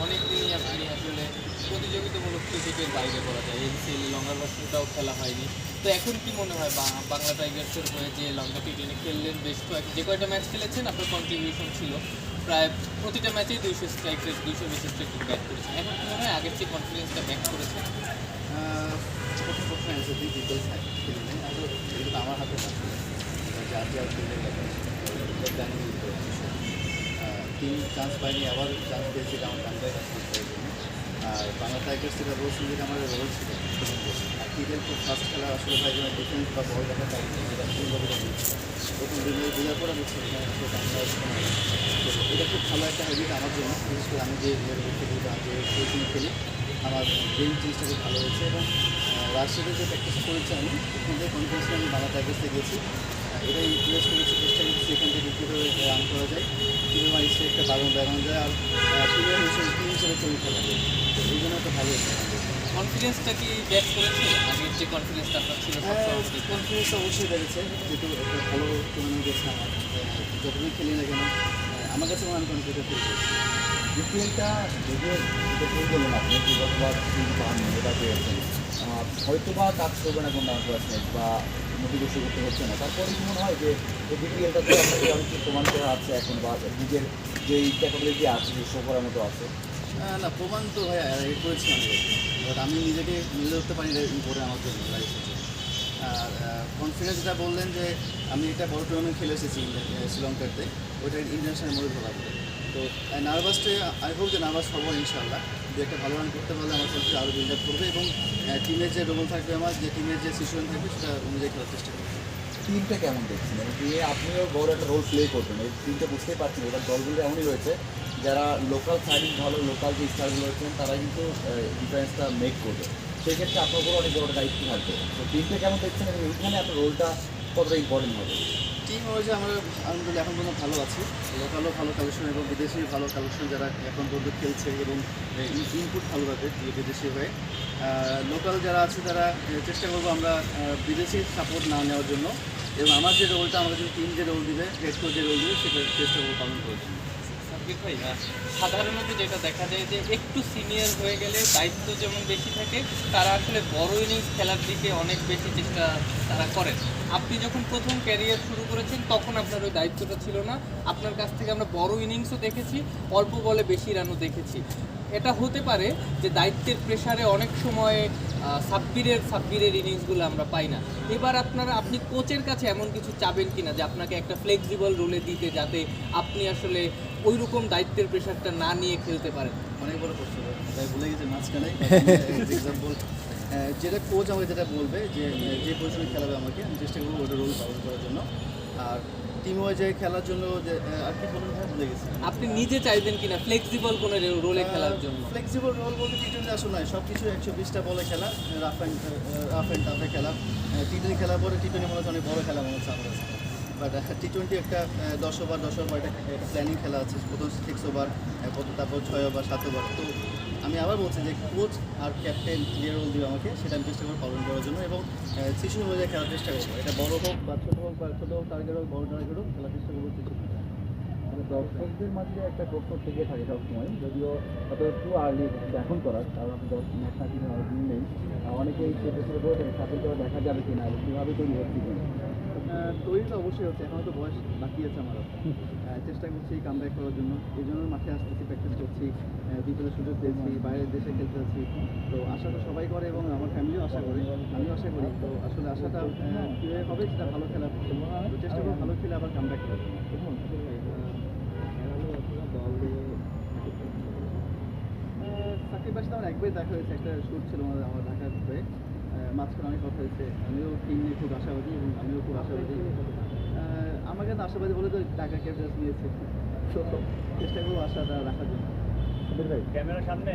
অনেকদিনই আপনি আসলে প্রতিযোগিতামূলক ক্রিকেটের বাইরে করা যায়, এনসিএল লঙ্গার ভার্সনটাও খেলা হয়নি। তো এখন কি মনে হয় বাংলা টাইগার্সের হয়ে যে লঙ্কা টি10 খেললেন, বেশ যে কয়টা ম্যাচ খেলেছেন আপনার কন্ট্রিবিউশন ছিল প্রায় প্রতিটা ম্যাচেই 200 স্ট্রাইক রেট 200 বেশি স্ট্রাইক রেট ব্যাট করেছেন, এখন কি মনে হয় আগের চেয়ে কনফিডেন্সটা ব্যাক করেছে? প্রথম অ্যান্সার দিই ডিটেল থাকে খেলে আর এগুলো আমার হাতে থাকে যার যার ফিল্ডের জানি তিন চান্স পাইনি, আবার চান্স পেয়েছি আমার বাংলায় চান্স পাওয়ার জন্য। আর বাংলা টাইগার্স থেকে রোল ছিল আমার রোল ছিল আর টিটেল খুব ফার্স্ট খেলা আসলে ভাই যেন ডিফেন্স বা বল দেখা পাই যেটা ভুলভাবে প্রথম দিনে বোঝার পরে হচ্ছে এটা খুব ভালো একটা হ্যাবিট আমার জন্য, বিশেষ করে আমি যে খেলি বা যে কোচিং খেলি আমার গেম জিনিসটা খুব ভালো হয়েছে। এবং রাজশাহীতে যে প্র্যাকটিস করেছি আমি এখান থেকে কনফিডেন্স আমি বাংলা টাইগার্সে গেছি, এটা ইউটিলাইজ করেছি, চেষ্টা করছি এখান থেকে কীভাবে রান করা যায়, কীভাবে আমার স্ট্রাইকটা বাড়ানো যায় আর টিমের হিসেবে টিম হিসেবে তৈরি করা যায়। তো এই জন্য একটা ভালো হচ্ছে কনফিডেন্সটা কি ব্যাক করেছে আগের যে কনফিডেন্সটা আপনার ছিল? কনফিডেন্সটা অবশ্যই বেড়েছে, যেহেতু একটা ভালো টুর্নামেন্ট গেছে আমার, যতদিন খেলি না কেন আমার কাছে মনে হয় কনফিডেন্স ফিল করছি। বিপিএলটা যদিও যেটা ভুল বললেন আপনি যে গতবার তিন পান এটা পেয়েছেন, হয়তো বা কাজ করবে না কোনো আন্তর্জাতিক বা মোটিভেশন করতে হচ্ছে না, তারপরে কি মনে হয় যে বিপিএলটা তো আপনাকে অনেক প্রমাণ করা আছে এখন বা নিজের যেই ক্যাপাবিলিটি আছে যে শো করার মতো আছে? না প্রমাণ তো ভাই করেছি আমি, বাট আমি নিজেকে মিলে ধরতে পারি করে আমার জন্য লাইফ হচ্ছে। আর কনফিডেন্স যেটা বললেন যে আমি একটা বড় টুর্নামেন্ট খেলে এসেছি শ্রীলঙ্কাতে, ওইটা ইন্টারন্যাশনাল মধ্যে ধরা পড়ে। তো নার্ভাসটা আই হোপ যে নার্ভাস হবো ইনশাআল্লাহ, যে একটা ভালো রান করতে পারলে আমার কনফিডেন্স আরও বিল্ড আপ করবে এবং টিমের যে রোল থাকবে আমার, যে টিমের যে সিচুয়েশন থাকবে সেটা অনুযায়ী খেলার চেষ্টা করবে। টিমটা কেমন দেখছেন এবং দিয়ে আপনিও বড় একটা রোল প্লে করবেন, এই টিমটা বুঝতেই পারছেন এবার দলগুলো এমনই রয়েছে যারা লোকাল সাইডিং ভালো, লোকাল যে স্টারগুলো রয়েছেন তারা কিন্তু ডিফারেন্সটা মেক করবে, সেক্ষেত্রে আপনার উপর অনেক বড় দায়িত্ব থাকবে। তো টিমটা কেমন দেখছেন এবং এইখানে আপনার রোলটা কতটা ইম্পর্টেন্ট হবে? টিম হয়েছে আমরা আলহামদুলিল্লাহ এখন পর্যন্ত ভালো আছি, লোকালও ভালো কালেকশন এবং বিদেশি ভালো কালেকশন যারা এখন পর্যন্ত খেলছে এবং ইনপুট ভালো পাবে বিদেশি হয়ে। লোকাল যারা আছে তারা চেষ্টা করবো আমরা বিদেশি সাপোর্ট না নেওয়ার জন্য, এবং আমার যে রোলটা আমাদের যদি টিম যে রোল দিবে, হেড কোচ যে রোল দিবে সেটা চেষ্টা করবো পালন করার জন্য। ভাই সাধারণত যেটা দেখা যায় যে একটু সিনিয়র হয়ে গেলে দায়িত্ব যেমন বেশি থাকে, তারা আসলে বড় ইনিংস খেলার দিকে অনেক বেশি চেষ্টা তারা করেন। আপনি যখন প্রথম ক্যারিয়ার শুরু করেছেন তখন আপনার ওই দায়িত্বটা ছিল না, আপনার কাছ থেকে আমরা বড় ইনিংসও দেখেছি, অল্প বলে বেশি রানও দেখেছি। এটা হতে পারে যে দায়িত্বের প্রেশারে অনেক সময় সাব্বিরের ইনিংসগুলো আমরা পাই না। এবার আপনি কোচের কাছে এমন কিছু চাবেন কিনা যে আপনাকে একটা ফ্লেক্সিবল রোলে দিতে, যাতে আপনি আসলে ওই রকম দায়িত্বের প্রেশারটা না নিয়ে খেলতে পারেন? অনেক বড় প্রশ্ন, তাই ভুলে গেছে মাঝখানে এক্সাম্পল যেটা কোচ আমাকে যেটা বলবে যে পজিশনে খেলাবে আমাকে, আমি চেষ্টা করবো ওটা রোল পালন করার জন্য। আর টিম ওয়াইজে খেলার জন্য যে আর কি বলুন ভাই ভুলে গেছি। আপনি নিজে চাইবেন কিনা ফ্লেক্সিবল কোনো রোলে খেলার জন্য? ফ্লেক্সিবল রোল বলতে টি20 আসলে নয়, সব কিছু 120টা বলে খেলা, রাফ অ্যান্ড টাফে খেলা। টি20 খেলার পরে টি20 মনে হচ্ছে অনেক বড় খেলা মনে হচ্ছে আমার কাছে, বাট টি20 একটা 10 ওভার একটা প্ল্যানিং খেলা আছে, প্রথম 6 ওভার, তারপর 6 ওভার 7 ওভার। তো আমি আবার বলছি যে কোচ আর ক্যাপ্টেন যে রোল দিবে আমাকে সেটা আমি চেষ্টা করবো পালন করার জন্য, এবং সিচুয়েশন অনুযায়ী খেলার চেষ্টা করবো। এটা বড় হোক বা ছোটো হোক, বা ছোটো হোক টার্গেট হোক বড় টার্গেট হোক, খেলার চেষ্টা করবো। মানে দর্শকদের মাঝে একটা প্রশ্ন থেকে থাকে সবসময়, যদিও হয়তো একটু আর্লি এখন করার, কারণ আপনি ম্যাচ না কিনে অনেক দিন নেই, অনেকেই চেষ্টা করে সাপোর্ট করা দেখা যাবে কিনা এবং কীভাবে তৈরি হচ্ছে কিনা? তৈরি তো অবশ্যই হচ্ছে, এখন তো বয়স বাকি আছে আমার, চেষ্টা করছি কাম ব্যাক করার জন্য, এই জন্য মাঠে আসতেছি, প্র্যাকটিস করছি, বিপিএলের সুযোগ পেয়েছি, বাইরের দেশে খেলতে যাচ্ছি। তো আশা তো সবাই করে এবং আমার ফ্যামিলিও আশা করে, আমিও আশা করি। তো আসলে আশাটা কীভাবে হবে সেটা ভালো খেলা, তো চেষ্টা করবো ভালো খেলে আবার কাম ব্যাক করার জন্য। সাকিব ভাইয়ের সাথে আমার একবারই দেখা হয়েছে, একটা শ্যুট ছিল আমার ঢাকার হয়ে, মাঝখানে অনেক কথা হয়েছে। আমিও টিম নিয়ে খুব আশাবাদী এবং আমিও খুব আশাবাদী। আমাকে তো আশাবাদী বলে তো ঢাকা ক্যাপিটালস নিয়েছে, তো চেষ্টা করবো আশাটা রাখার জন্য। ক্যামেরার সামনে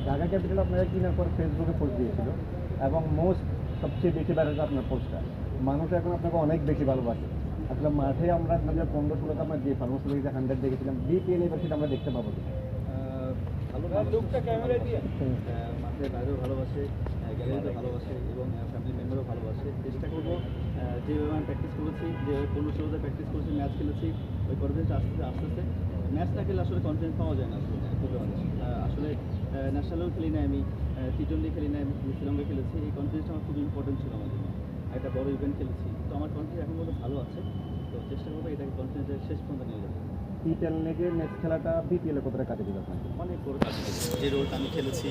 ঢাকা ক্যাপিটাল আপনারা কিনার পর ফেসবুকে পোস্ট দিয়েছিল এবং সবচেয়ে বেশি ভাইরাল আপনার পোস্টটা, মানুষ এখন আপনাকে অনেক বেশি ভালোবাসে। আসলে মাঠে আমরা 2015-16 আমরা যে ফার্মাস লিগে 100 দেখেছিলাম, বিপিএল এবার সেটা আমরা দেখতে পাবো। ভালো মাঠে বাইরেও ভালোবাসে, গ্যালারিতে ভালোবাসে এবং ফ্যামিলি মেম্বারও যেভাবে আমি প্র্যাকটিস করেছি, যে 15-16 প্র্যাকটিস করেছি, ম্যাচ খেলেছি, ওই কনফিডেন্স আস্তে আস্তে ম্যাচ না খেলে আসলে কনফিডেন্স পাওয়া যায় না আসলে খুবই অনেক। আসলে ন্যাশনালেও খেলি না আমি, টি-20 খেলি না, আমি শ্রীলঙ্কা খেলেছি। এই কনফিডেন্সটা আমার খুব ইম্পর্টেন্ট ছিল আমার জন্য। একটা বড় ইভেন্ট খেলেছি, তো আমার কনফিডেন্স এখন মধ্যে ভালো আছে। তো চেষ্টা করবো এটাকে কনফিডেন্সের শেষ পর্যন্ত নিয়ে যাবো। টি10 লেগে ম্যাচ খেলাটা বিপিএলে কতটা কাজে দিবে আপনাকে? অনেক বড় কাজ করেছে। যে রোলটা আমি খেলেছি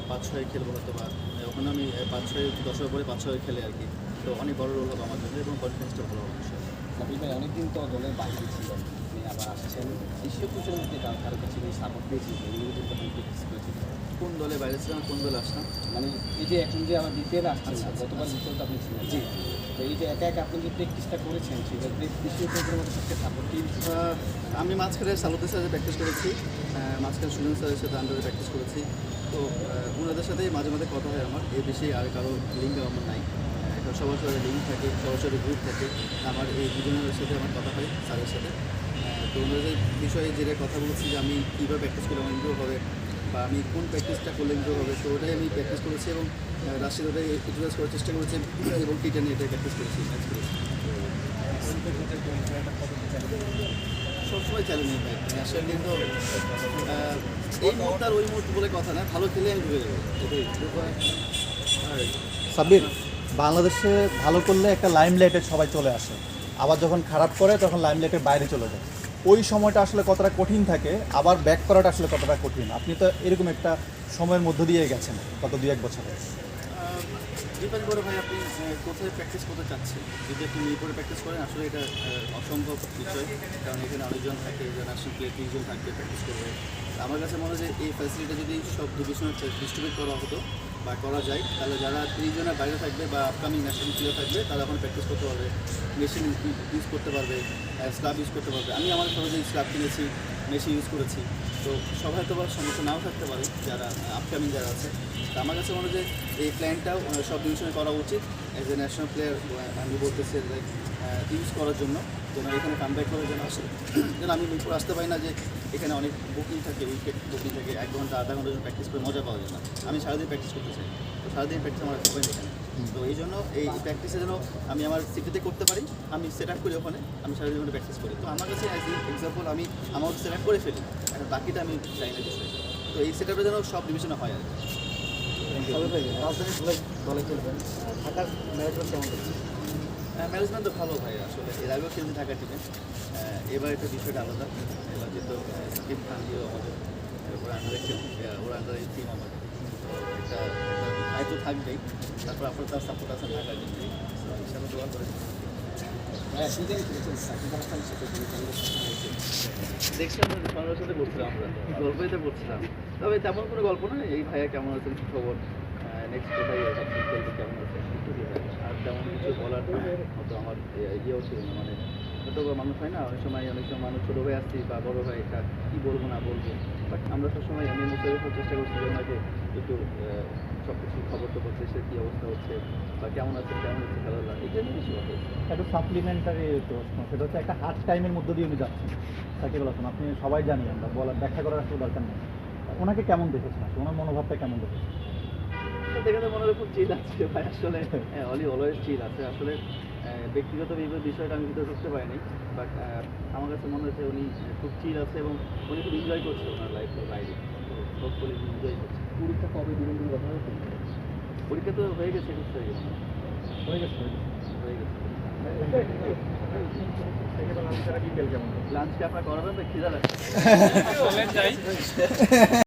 5-6 খেলবো হয়তো, বা ওখানে আমি 5-6 10 ওভার পরে 5-6 খেলে আর কি। তো অনেক বড় রোল হবে আমার জন্য এবং কনফিডেন্সটা ভালো হবে বিষয়। সাবিল ভাই অনেকদিন তো দলের বাইরে ছিলেন, আপনি আবার আসছেন, এশীয় টুর্নামেন্টে কারো কাছে সাপোর্ট পেয়েছি, প্র্যাকটিস করেছি। কোন দলে বাইরে ছিলাম, কোন দলে আসলাম? মানে এই যে এখন যে আমার দ্বিতীয় আসছেন, আচ্ছা, আচ্ছা, গতবার দ্বিতীয় তো আপনি ছিলেন, জি। তো এই যে একা একা আপনি যে প্র্যাকটিসটা করেছেন, সেক্ষেত্রে এশীয় টুর্নামেন্টের সাথে সাপোর্ট পেয়েছি। আমি মাঝখানে সালুদের সাথে প্র্যাকটিস করেছি, মাঝখানে সুজন স্যারের সাথে আন্ডারে প্র্যাকটিস করেছি। তো ওনাদের সাথে মাঝে মাঝে কথা হয় আমার, এর বেশি আর কারো লিঙ্ক আমার নাই। এখন সবার সাথে লিঙ্ক থাকে, সবার সাথে গ্রুপ থাকে। আমার এই দুজনের সাথে আমার কথা হয় স্যারের সাথে। তো ওনাদের বিষয়ে যেটা কথা বলছি যে আমি কীভাবে প্র্যাকটিস করলে আমার ইমপ্রুভ হবে, বা আমি কোন প্র্যাকটিসটা করলে ইমপ্রুভ হবে, তো ওটাই আমি প্র্যাকটিস করেছি এবং রাশিদ ওটাই ইউটিলাইজ করার চেষ্টা করেছি এবং টি10 এটাই প্র্যাকটিস করেছি, ম্যাচ করেছি। সবসময় চ্যালেঞ্জিং ভাই, ন্যাশনাল টিম তো এই মুহূর্তে আর ওই মুহূর্তে বলে কথা না, ভালো খেলে আমি ঢুকে যাবো এটাই। আর সাব্বির, বাংলাদেশে ভালো করলে একটা লাইমলাইটে সবাই চলে আসে, আবার যখন খারাপ করে তখন লাইমলাইটের বাইরে চলে যায়। ওই সময়টা আসলে কতটা কঠিন থাকে, আবার ব্যাক করাটা আসলে কতটা কঠিন? আপনি তো এরকম একটা সময়ের মধ্য দিয়ে গেছেন গত 2-1 বছরে। ডিপেন্ড করে ভাই আপনি কোথায় প্র্যাকটিস করতে চাচ্ছেন। যদি আপনি মিরপুরে প্র্যাকটিস করেন আসলে এটা অসম্ভব বিষয়, কারণ এখানে অনেকজন থাকে, যে ন্যাশনাল প্লেয়ার 30 জন থাকবে প্র্যাকটিস করবে। আমার কাছে মনে হয় যে এই ফ্যাসিলিটি যদি সব ডিভিশনে ডিস্ট্রিবিউট করা হতো বা করা যায়, তাহলে যারা 30 জনের বাইরে থাকবে বা আপকামিং ন্যাশনাল প্লেয়ার থাকবে, তারা এখন প্র্যাকটিস করতে পারবে, মেশিন ইউজ করতে পারবে, স্ল্যাব ইউজ করতে পারবে। আমি আমার সবাই স্ল্যাব কিনেছি, মেশিন ইউজ করেছি। তো সবাই তো সমস্যা নাও থাকতে পারে যারা আপকামিং যারা আছে। তো আমার কাছে মনে হয় যে এই প্ল্যানটাও সব ডিভিশনে করা উচিত। অ্যাজ এ ন্যাশনাল প্লেয়ার আমি বলতেছি লাইক ইউজ করার জন্য, যেন এখানে কামব্যাক করে যেন আসে। যেন আমি মিরপুর আসতে পারি না যে এখানে অনেক বুকিং থাকে, উইকেট বুকিং থাকে, 1 ঘন্টা আধা ঘন্টা জন্য প্র্যাকটিস করে মজা পাওয়া যায় না। আমি সারাদিন প্র্যাকটিস করতে চাই, তো সারাদিন প্র্যাকটিস আমার হবে না এখানে। তো এই জন্য এই প্র্যাকটিসে যেন আমি আমার সিটিতে করতে পারি, আমি সেট আপ করি ওখানে, আমি সারাদিন ওখানে প্র্যাকটিস করি। তো আমার কাছে অ্যাজ এক্সাম্পল আমি আমার সেট আপ করে ফেলি, এখন বাকিটা আমি চাই না বিষয়। তো এই সেট আপটা যেন সব ডিভিশনে হয় আর কি। রাজধানী দলে খেলবেন, ঢাকার ম্যানেজমেন্ট কেমন করছে? ম্যানেজমেন্ট তো ভালো ভাই, আসলে এর আগেও খেলতে থাকা টিমে। এবার একটা বিষয়টা আলাদা, এবার যেহেতু সাকিব খান দিয়েও আমাদের ওরা আন্ডারে ওরা আন্ডারে টিম আমাদের, তো একটা দায়িত্ব থাকবেই। তারপর আপনার তার সাপোর্ট আছে ঢাকার টিমে, ইনশাআল্লাহ দোয়া করে। সিজন খেলেছেন, সাকিব আল হাসানের সাথে তিনি কেমন দেখছিলাম সবার সাথে বলছিলাম, আমরা গল্পই তো বলছিলাম, তবে তেমন কোনো গল্প নয়। এই ভাইয়া কেমন আছেন, কী খবর, নেক্সট কোথায় ভাবছেন খেলতে, কেমন আছেন, একটু আর তেমন কিছু বলার মতো আমার ইয়েও ছিল না। মানে হয়তো মানুষ হয় না, অনেক সময় মানুষ ছোটো ভাই আসছি বা বড়ো ভাই, এটা কী বলবো না বলবো, বাট আমরা সবসময় আমি মুখের চেষ্টা করছি যে ওনাকে একটু সব কিছু খবর টবর দেশের কী অবস্থা হচ্ছে বা কেমন আছে খেলাধুলা, এই জন্য বেশি কথা হচ্ছে। একটা সাপ্লিমেন্টারি প্রশ্ন, সেটা হচ্ছে একটা হার্ড টাইমের মধ্য দিয়ে উনি যাচ্ছেন সাকিব আল হাসান, আপনি সবাই জানি, আমরা বলার ব্যাখ্যা করার আসলে দরকার নেই। ওনাকে কেমন দেখেছেন আসলে, ওনার মনোভাবটা কেমন দেখেছেন? দেখে তো মনে হয় খুব চিল আছে ভাই, আসলে অলওয়েজ চিল আছে। আসলে ব্যক্তিগত বিষয়টা আমি ভিতরে ঢুকতে পারিনি, বাট আমার কাছে মনে হচ্ছে উনি খুব চিল আছে এবং উনি খুব এনজয় করছে ওনার লাইফের বাইরে, হোপফুলি এনজয় করছে। পরীক্ষা কবে দিবেন বলে কথা হয়েছে? পরীক্ষা তো হয়ে গেছে, খুব হয়ে গেছে। হয়ে গেছে। বিকেল কেমন? লাঞ্চকে আপনার করাবেন তো খিদা লাগছে। চলেন যাই।